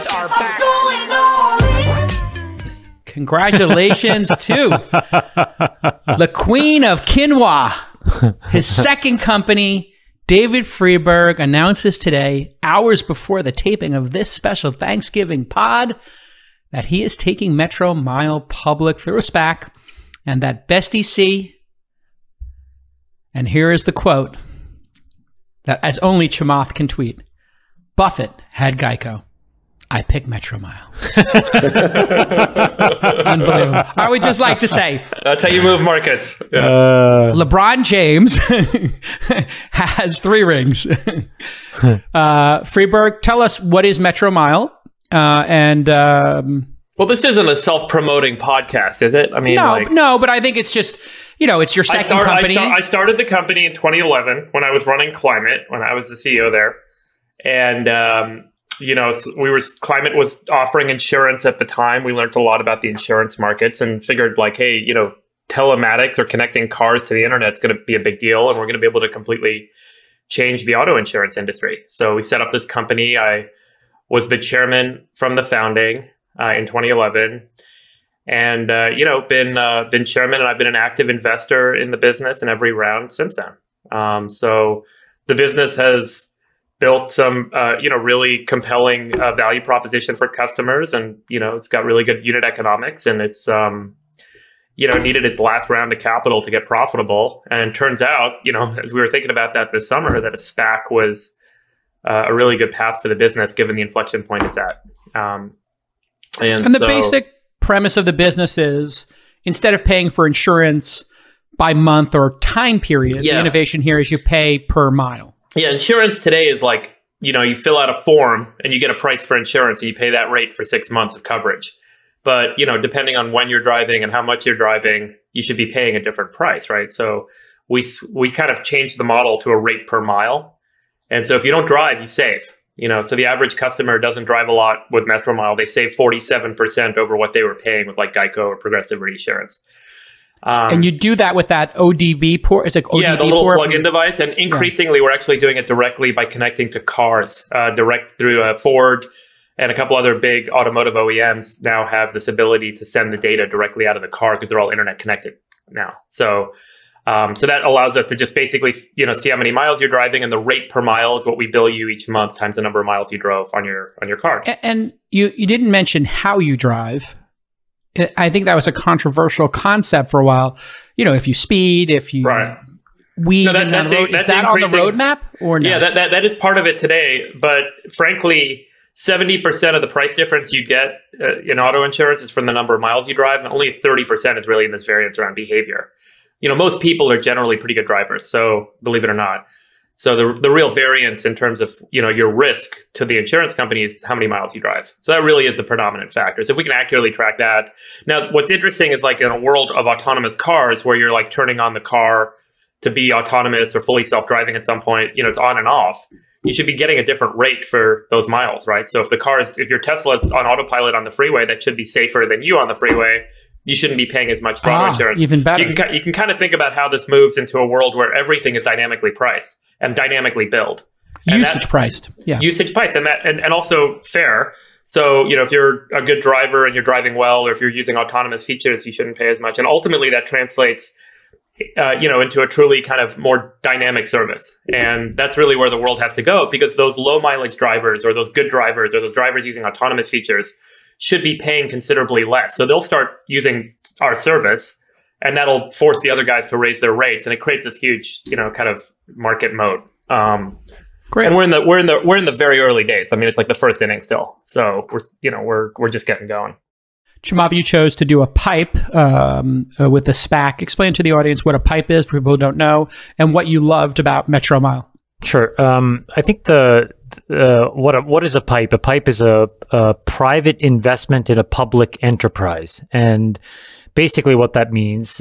boys are back. Congratulations to the queen of quinoa. His second company, David Friedberg, announces today, hours before the taping of this special Thanksgiving pod, that he is taking Metromile public through a SPAC, and that Bestie C, and here is the quote that as only Chamath can tweet, Buffett had Geico. I pick Metromile. Unbelievable. I would just like to say, that's how you move markets. Yeah. LeBron James has 3 rings. Friedberg, tell us, what is Metromile? Well, this isn't a self-promoting podcast, is it? I mean, no, but I think it's just, it's your second company. I started the company in 2011 when I was running Climate, when I was the CEO there. And, Climate was offering insurance at the time. We learned a lot about the insurance markets and figured hey, telematics or connecting cars to the internet is going to be a big deal. And we're going to be able to completely change the auto insurance industry. So we set up this company. I was the chairman from the founding in 2011. And, been chairman, and I've been an active investor in the business in every round since then. So the business has built some, really compelling value proposition for customers. And, it's got really good unit economics, and it's, needed its last round of capital to get profitable. And it turns out, as we were thinking about that this summer, that a SPAC was a really good path for the business, given the inflection point it's at. And the basic premise of the business is, instead of paying for insurance by month or time period, the innovation here is you pay per mile. Yeah, insurance today is you fill out a form and you get a price for insurance and you pay that rate for 6 months of coverage. But, depending on when you're driving and how much you're driving, you should be paying a different price, right? So we kind of changed the model to a rate per mile. And so if you don't drive, you save. So the average customer doesn't drive a lot with Metromile. They save 47% over what they were paying with Geico or Progressive Reinsurance. And you do that with that ODB port? It's ODB the little port? plug-in device. And increasingly, we're actually doing it directly by connecting to cars, direct through Ford, and a couple other big automotive OEMs now have this ability to send the data directly out of the car because they're all internet connected now. So that allows us to just basically, see how many miles you're driving, and the rate per mile is what we bill you each month times the number of miles you drove on your card. And you didn't mention how you drive. I think that was a controversial concept for a while. If you speed, if you weave on the road, is that on the roadmap or not? Yeah, that is part of it today. But frankly, 70% of the price difference you get in auto insurance is from the number of miles you drive, and only 30% is really in this variance around behavior. Most people are generally pretty good drivers, so believe it or not. So the real variance in terms of, your risk to the insurance company is how many miles you drive. So that really is the predominant factor. So if we can accurately track that. Now, what's interesting is in a world of autonomous cars where you're turning on the car to be autonomous or fully self-driving at some point, it's on and off. You should be getting a different rate for those miles, right? So if your Tesla is on autopilot on the freeway, that should be safer than you on the freeway. You shouldn't be paying as much for auto insurance. Even better. So you can kind of think about how this moves into a world where everything is dynamically priced and dynamically billed. Usage priced. Yeah. Usage priced and also fair. So, if you're a good driver and you're driving well, or if you're using autonomous features, you shouldn't pay as much. And ultimately that translates, into a truly kind of more dynamic service. And that's really where the world has to go, because those low mileage drivers or those good drivers or those drivers using autonomous features should be paying considerably less. So they'll start using our service, and that'll force the other guys to raise their rates, and it creates this huge, kind of market moat. Great. And we're in the very early days. I mean, it's like the first inning still. So we're just getting going. Chamath, you chose to do a pipe with the SPAC. Explain to the audience what a pipe is for people who don't know, and what you loved about Metromile. Sure. I think what is a pipe? A pipe is a private investment in a public enterprise, and basically what that means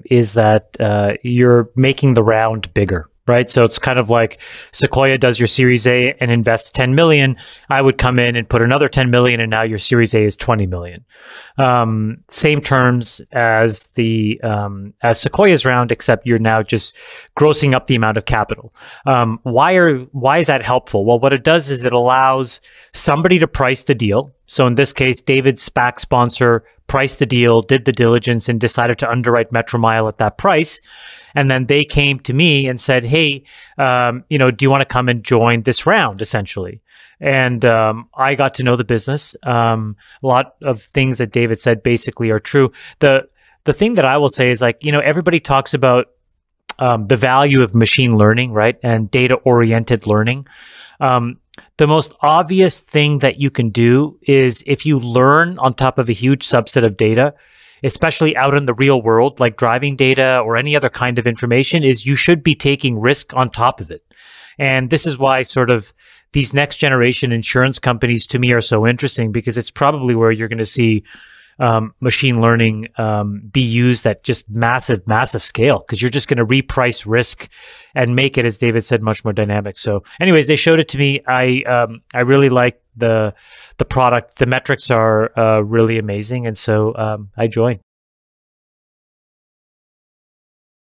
is that you're making the round bigger, right? So it's kind of like Sequoia does your Series A and invests 10 million. I would come in and put another 10 million, and now your Series A is 20 million. Same terms as the as Sequoia's round, except you're now just grossing up the amount of capital. Why is that helpful? Well, what it does is it allows somebody to price the deal. So in this case, David's SPAC sponsor priced the deal, did the diligence, and decided to underwrite Metromile at that price. And then they came to me and said, hey, do you want to come and join this round, essentially? And I got to know the business. A lot of things that David said basically are true. The thing that I will say is, like, everybody talks about the value of machine learning, right? And data-oriented learning. The most obvious thing that you can do is, if you learn on top of a huge subset of data, especially out in the real world, like driving data or any other kind of information, is you should be taking risk on top of it. And this is why sort of these next generation insurance companies to me are so interesting, because it's probably where you're going to see machine learning be used at just massive scale, because you're just going to reprice risk and make it, as David said, much more dynamic. So anyways, they showed it to me. I really like the product. The metrics are really amazing. And so I joined.